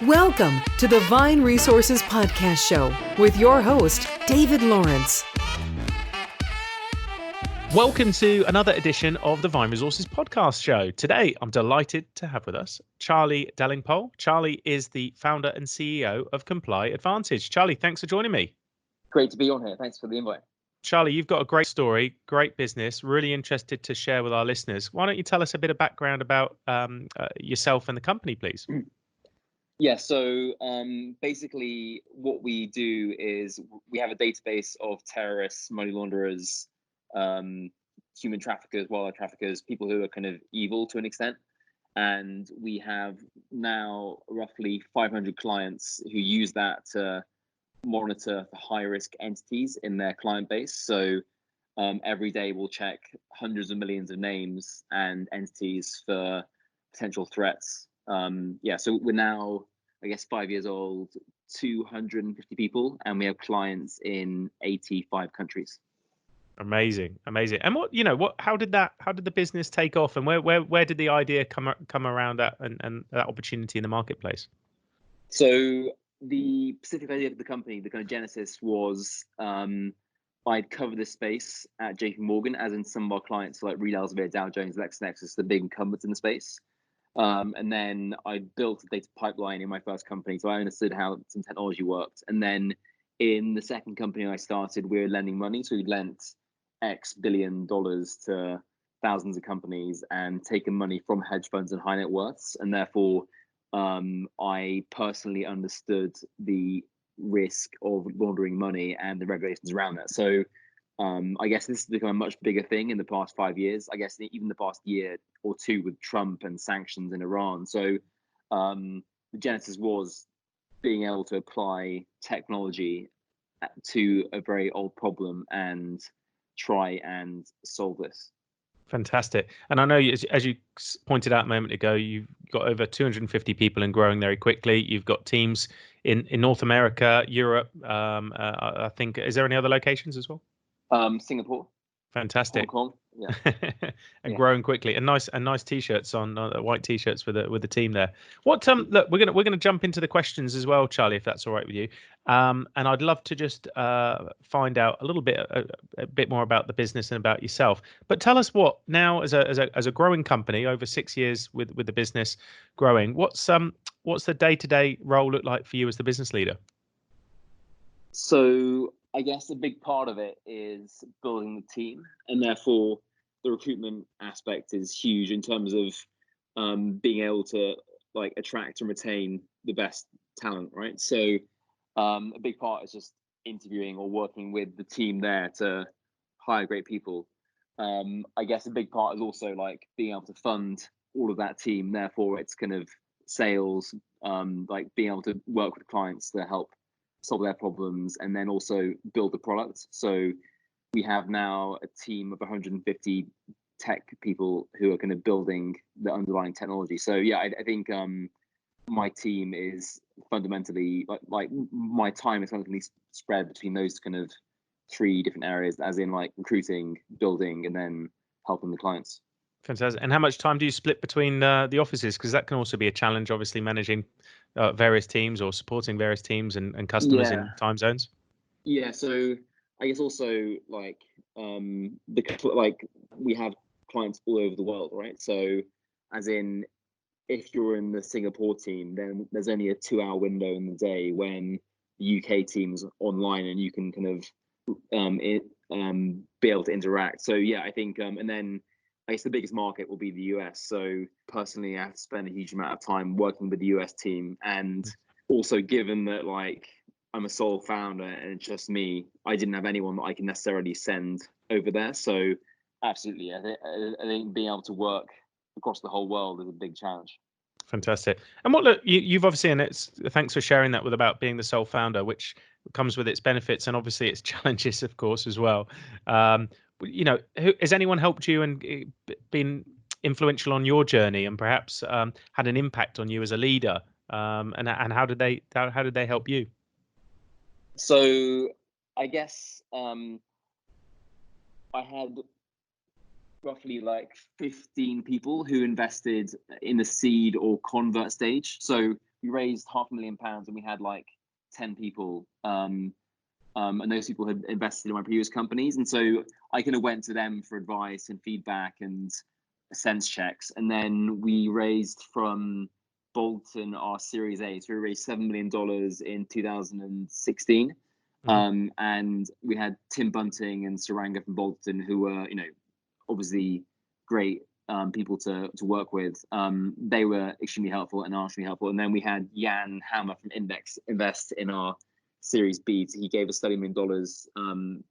Welcome to the Vine Resources Podcast Show with your host, David Lawrence. Welcome to another edition of the Vine Resources Podcast Show. Today, I'm delighted to have with us Charlie Delingpole. Charlie is the founder and CEO of ComplyAdvantage. Charlie, thanks for joining me. Great to be on here. Thanks for the invite. Charlie, you've got a great story, great business, really interested to share with our listeners. Why don't you tell us a bit of background about yourself and the company, please? Yeah, so basically what we do is we have a database of terrorists, money launderers, human traffickers, wildlife traffickers, people who are kind of evil to an extent. And we have now roughly 500 clients who use that to monitor for high-risk entities in their client base. So every day we'll check hundreds of millions of names and entities for potential threats. So we're now, I guess, 5 years old, 250 people, and we have clients in 85 countries. Amazing. And how did the business take off, and where did the idea come around that and that opportunity in the marketplace? So the specific idea of the company, the kind of genesis was, I'd covered this space at JP Morgan, as in some of our clients like Reed Elsevier, Dow Jones, LexisNexis, the big incumbents in the space. And then I built a data pipeline in my first company, so I understood how some technology worked. And then in the second company I started, we were lending money, so we lent X billion dollars to thousands of companies and taken money from hedge funds and high net worths, and therefore I personally understood the risk of laundering money and the regulations around that. So I guess this has become a much bigger thing in the past 5 years. I guess even the past year or two with Trump and sanctions in Iran. So the genesis was being able to apply technology to a very old problem and try and solve this. Fantastic. And I know, as you pointed out a moment ago, you've got over 250 people and growing very quickly. You've got teams in North America, Europe. I think, is there any other locations as well? Singapore. Fantastic. Hong Kong. Yeah. And growing quickly, and nice t-shirts on, white t-shirts with the team there. Look, we're gonna jump into the questions as well, Charlie, if that's all right with you. And I'd love to just find out a little bit a bit more about the business and about yourself. But tell us what now, as a growing company, over 6 years with the business growing, what's the day-to-day role look like for you as the business leader? So I guess a big part of it is building the team, and therefore the recruitment aspect is huge in terms of being able to like attract and retain the best talent, right? So a big part is just interviewing or working with the team there to hire great people. I guess a big part is also like being able to fund all of that team. Therefore, it's kind of sales, like being able to work with clients to help solve their problems, and then also build the product. So we have now a team of 150 tech people who are kind of building the underlying technology. So yeah, I think my team is fundamentally like my time is fundamentally spread between those kind of three different areas, as in like recruiting, building, and then helping the clients. Fantastic. And how much time do you split between the offices? Because that can also be a challenge, obviously, managing various teams or supporting various teams and customers in time zones. Yeah. So I guess also like we have clients all over the world, right? So as in, if you're in the Singapore team, then there's only a 2-hour window in the day when the UK team's online, and you can kind of be able to interact. So yeah, I think and then I guess the biggest market will be the US. So personally, I have to spend a huge amount of time working with the US team. And also, given that like I'm a sole founder and it's just me, I didn't have anyone that I can necessarily send over there. So absolutely, I think being able to work across the whole world is a big challenge. Fantastic. And you've obviously, and thanks for sharing that about being the sole founder, which comes with its benefits and obviously its challenges, of course, as well. Has anyone helped you and been influential on your journey, and perhaps had an impact on you as a leader? And how did they help you? So I guess I had roughly like 15 people who invested in the seed or convert stage. So we raised £500,000 and we had like 10 people. And those people had invested in my previous companies. And so I kind of went to them for advice and feedback and sense checks. And then we raised from Bolton our Series A. So we raised $7 million in 2016. And we had Tim Bunting and Saranga from Bolton, who were, obviously great people to work with. They were extremely helpful and are extremely helpful. And then we had Jan Hammer from Index invest in our Series B. So he gave us $30 million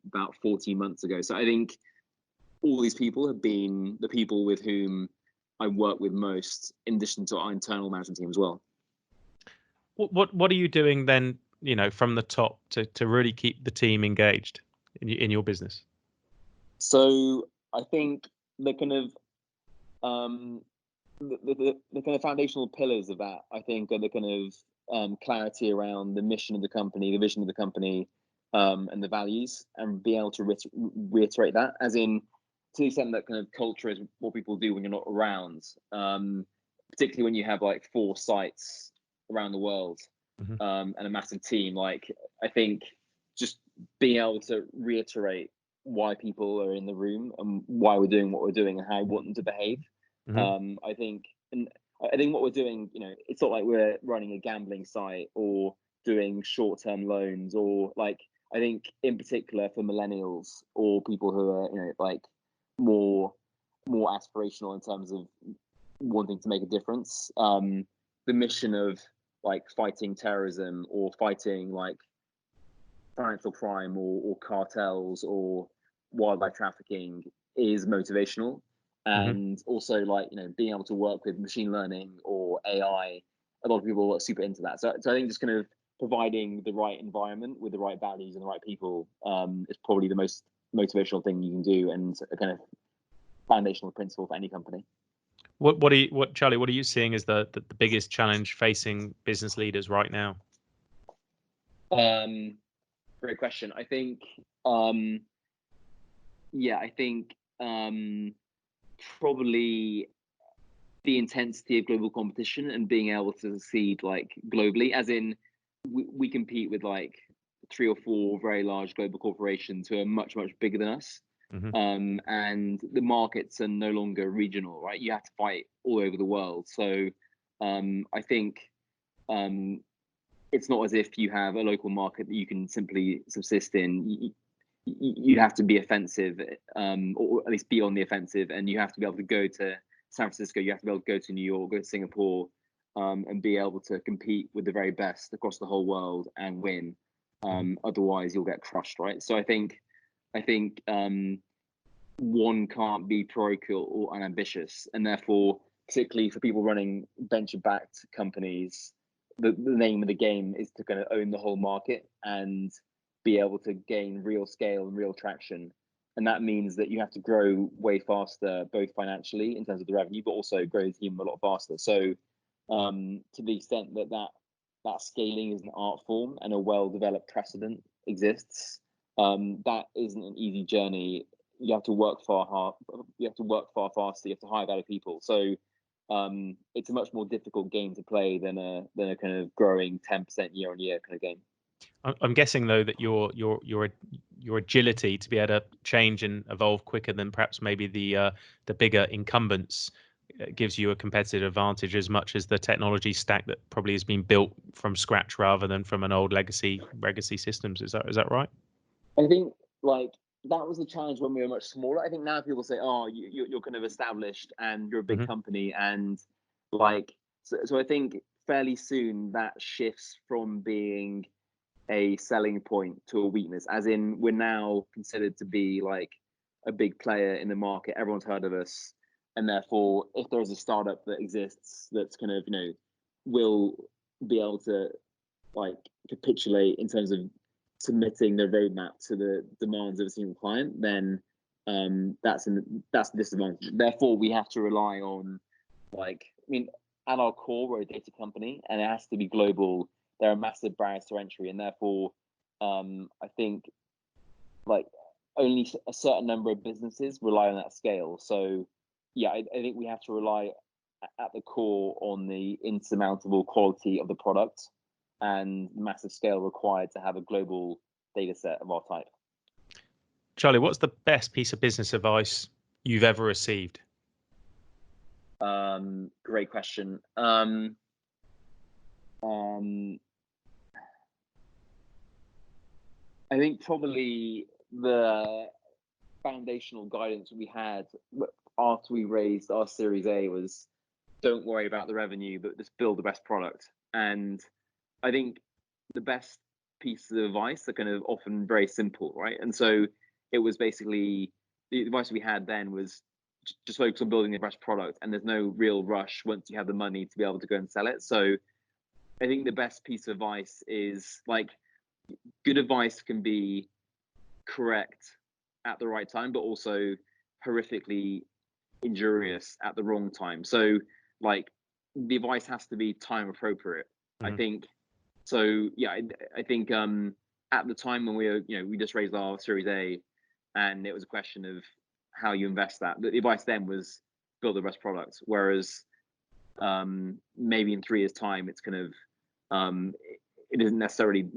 about 14 months ago. So I think all these people have been the people with whom I work with most, in addition to our internal management team as well. What are you doing then, from the top to really keep the team engaged in your business? So I think the kind of the kind of foundational pillars of that, I think, are the kind of clarity around the mission of the company, the vision of the company, and the values, and be able to reiterate that, as in, to the extent that kind of culture is what people do when you're not around, particularly when you have like 4 sites around the world, and a massive team. Like, I think just being able to reiterate why people are in the room and why we're doing what we're doing and how we want them to behave. I think what we're doing, it's not like we're running a gambling site or doing short-term loans, or like, I think in particular for millennials or people who are, like more aspirational in terms of wanting to make a difference. The mission of like fighting terrorism or fighting like financial crime or cartels or wildlife trafficking is motivational. And also, like, being able to work with machine learning or AI, a lot of people are super into that. So I think just kind of providing the right environment with the right values and the right people is probably the most motivational thing you can do, and a kind of foundational principle for any company. Charlie, what are you seeing as the biggest challenge facing business leaders right now? Great question. I think, probably the intensity of global competition and being able to succeed like globally, as in we compete with like 3 or 4 very large global corporations who are much bigger than us. And the markets are no longer regional, right? You have to fight all over the world. So I think it's not as if you have a local market that you can simply subsist in. You have to be offensive, or at least be on the offensive, and you have to be able to go to San Francisco, you have to be able to go to New York, go to Singapore, and be able to compete with the very best across the whole world and win. Otherwise, you'll get crushed, right? So I think one can't be parochial or unambitious, and therefore, particularly for people running venture-backed companies, the name of the game is to kind of own the whole market and be able to gain real scale and real traction. And that means that you have to grow way faster, both financially in terms of the revenue, but also grow the team a lot faster. So to the extent that scaling is an art form and a well-developed precedent exists, that isn't an easy journey. You have to work far hard. You have to work far faster. You have to hire better people. So it's a much more difficult game to play than a kind of growing 10% year on year kind of game. I'm guessing though that your agility to be able to change and evolve quicker than perhaps maybe the bigger incumbents gives you a competitive advantage, as much as the technology stack that probably has been built from scratch rather than from an old legacy systems. Is that right? I think like that was the challenge when we were much smaller. I think now people say, "Oh, you're kind of established and you're a big company," and like so I think fairly soon that shifts from being a selling point to a weakness, as in we're now considered to be like a big player in the market. Everyone's heard of us, and therefore if there's a startup that exists that's kind of will be able to like capitulate in terms of submitting their roadmap to the demands of a single client, then that's a disadvantage. Therefore we have to rely on at our core, we're a data company and it has to be global. There are massive barriers to entry, and therefore, I think like only a certain number of businesses rely on that scale. So, yeah, I think we have to rely at the core on the insurmountable quality of the product and massive scale required to have a global data set of our type. Charlie, what's the best piece of business advice you've ever received? Great question. I think probably the foundational guidance we had after we raised our Series A was, don't worry about the revenue, but just build the best product. And I think the best pieces of advice are kind of often very simple, right? And so it was basically, the advice we had then was just focus on building the best product, and there's no real rush once you have the money to be able to go and sell it. So I think the best piece of advice is, like, good advice can be correct at the right time, but also horrifically injurious at the wrong time. So, like, the advice has to be time appropriate. I think so. Yeah, I think at the time when we just raised our Series A, and it was a question of how you invest that. The advice then was build the best product. Whereas maybe in 3 years' time, it's kind of it isn't necessarily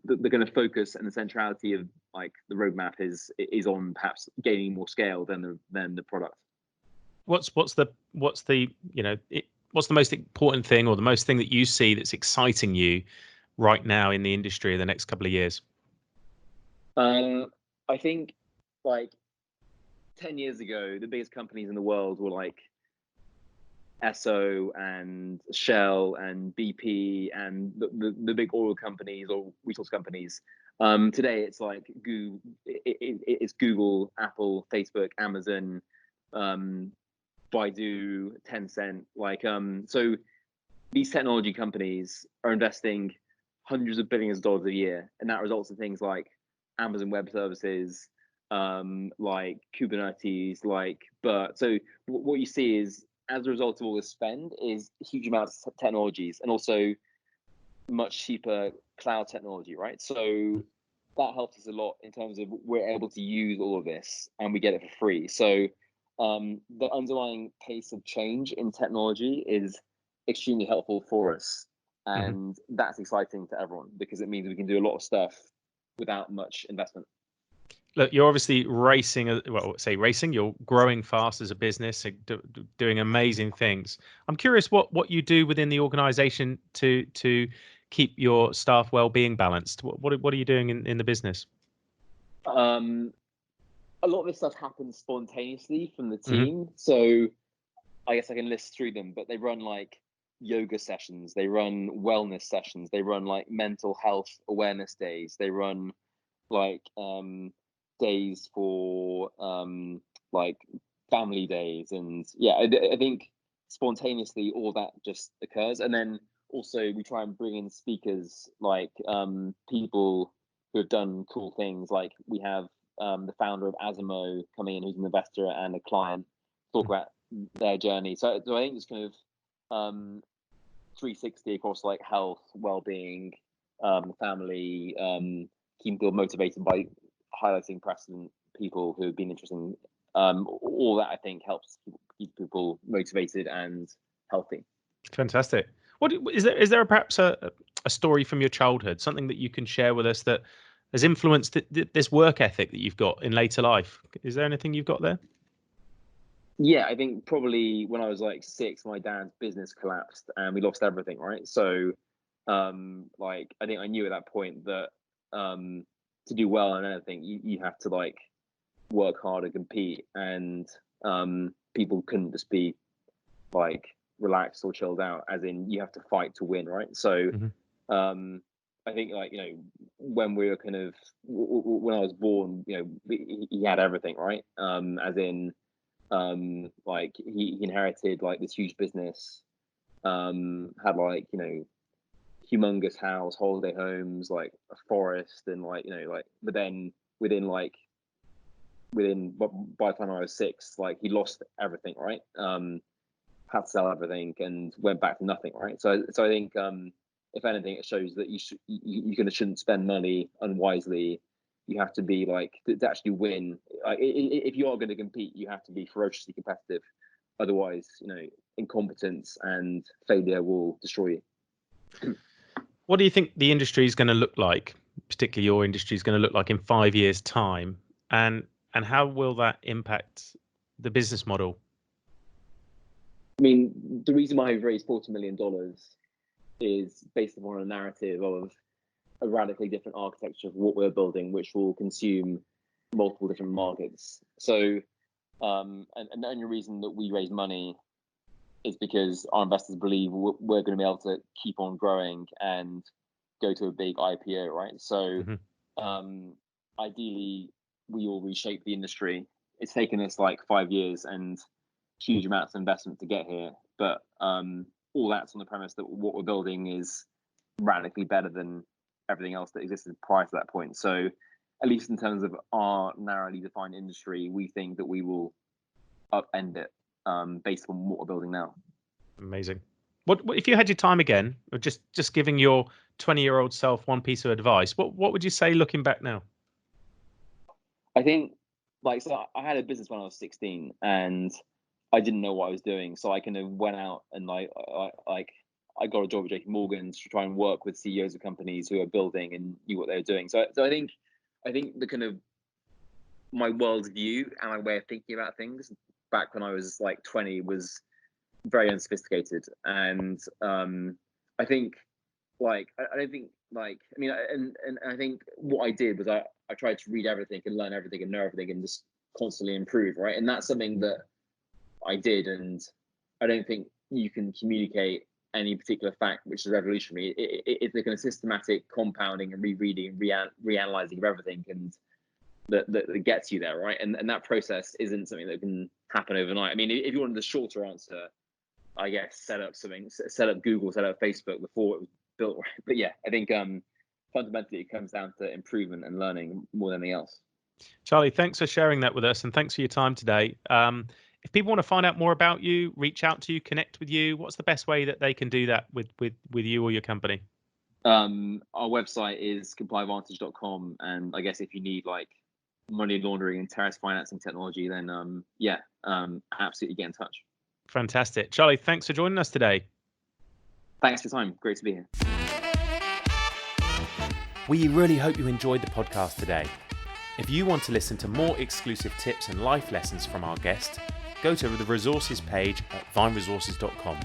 the kind of focus and the centrality of, like, the roadmap is on perhaps gaining more scale than the product. What's the most important thing, or the most thing that you see that's exciting you right now in the industry in the next couple of years? I think, like, 10 years ago, the biggest companies in the world were like Esso and Shell and BP and the big oil companies or resource companies. Today, it's like it's Google, Apple, Facebook, Amazon, Baidu, Tencent. Like, so these technology companies are investing hundreds of billions of dollars a year, and that results in things like Amazon Web Services, like Kubernetes, like BERT. So what you see is, as a result of all this spend, is huge amounts of technologies, and also much cheaper cloud technology, right? So that helps us a lot in terms of we're able to use all of this and we get it for free. So the underlying pace of change in technology is extremely helpful for us. And that's exciting to everyone because it means we can do a lot of stuff without much investment. Look, you're obviously racing. You're growing fast as a business, doing amazing things. I'm curious what you do within the organization to keep your staff well-being balanced. What are you doing in the business? A lot of this stuff happens spontaneously from the team. So I guess I can list through them, but they run like yoga sessions, they run wellness sessions, they run like mental health awareness days, they run like days for like family days, and yeah, I think spontaneously all that just occurs. And then also we try and bring in speakers, like people who have done cool things. Like we have the founder of Asimo coming in, who's an investor and a client, talk about their journey. So I think it's kind of 360 across like health, well-being, family, keeping people motivated by highlighting precedent people who have been interesting. All that I think helps keep people motivated and healthy. Fantastic. What is there perhaps a story from your childhood, something that you can share with us that has influenced this work ethic that you've got in later life? Is there anything you've got there? Yeah, I think probably when I was like 6, my dad's business collapsed and we lost everything, right? So like I think I knew at that point that to do well in anything, you have to like work hard and compete, and people couldn't just be like relaxed or chilled out, as in you have to fight to win, right? So I think, like, when we were kind of, when I was born, he had everything, right? As in like he inherited like this huge business, had like humongous house, holiday homes, like a forest, and like but then by the time I was 6, like he lost everything, right? Had to sell everything and went back to nothing, right? So I think if anything, it shows that you kind of shouldn't spend money unwisely. You have to be like to actually win. If you are going to compete, you have to be ferociously competitive. Otherwise, incompetence and failure will destroy you. What do you think the industry is going to look like, particularly your industry is going to look like in 5 years' time? And how will that impact the business model? I mean, the reason why we've raised $40 million is based upon a narrative of a radically different architecture of what we're building, which will consume multiple different markets. So, and the only reason that we raise money is because our investors believe we're going to be able to keep on growing and go to a big IPO, right? So, ideally, we will reshape the industry. It's taken us like 5 years and huge amounts of investment to get here, but all that's on the premise that what we're building is radically better than everything else that existed prior to that point. So, at least in terms of our narrowly defined industry, we think that we will upend it based on what we're building now. Amazing. What if you had your time again, or just giving your 20-year-old self one piece of advice? What would you say looking back now? I think, so I had a business when I was 16, and I didn't know what I was doing. So I kind of went out and I got a job at JP Morgan to try and work with CEOs of companies who are building and knew what they were doing. So I think the kind of my worldview and my way of thinking about things back when I was like 20 was very unsophisticated. And I think I think what I did was I tried to read everything and learn everything and know everything and just constantly improve, right? And that's something that I did, and I don't think you can communicate any particular fact which is revolutionary. It's the kind of systematic compounding and rereading and reanalyzing of everything, and that gets you there, right? And that process isn't something that can happen overnight. I mean, if you wanted the shorter answer, I guess set up Google, set up Facebook before it was built, right? But yeah, I think fundamentally it comes down to improvement and learning more than anything else. Charlie, thanks for sharing that with us, and thanks for your time today. If people want to find out more about you, reach out to you, connect with you, what's the best way that they can do that with you or your company? Our website is ComplyAdvantage.com, and I guess if you need like money laundering and terrorist financing technology, then absolutely get in touch. Fantastic. Charlie, thanks for joining us today. Thanks for your time. Great to be here. We really hope you enjoyed the podcast today. If you want to listen to more exclusive tips and life lessons from our guest, go to the resources page at vineresources.com.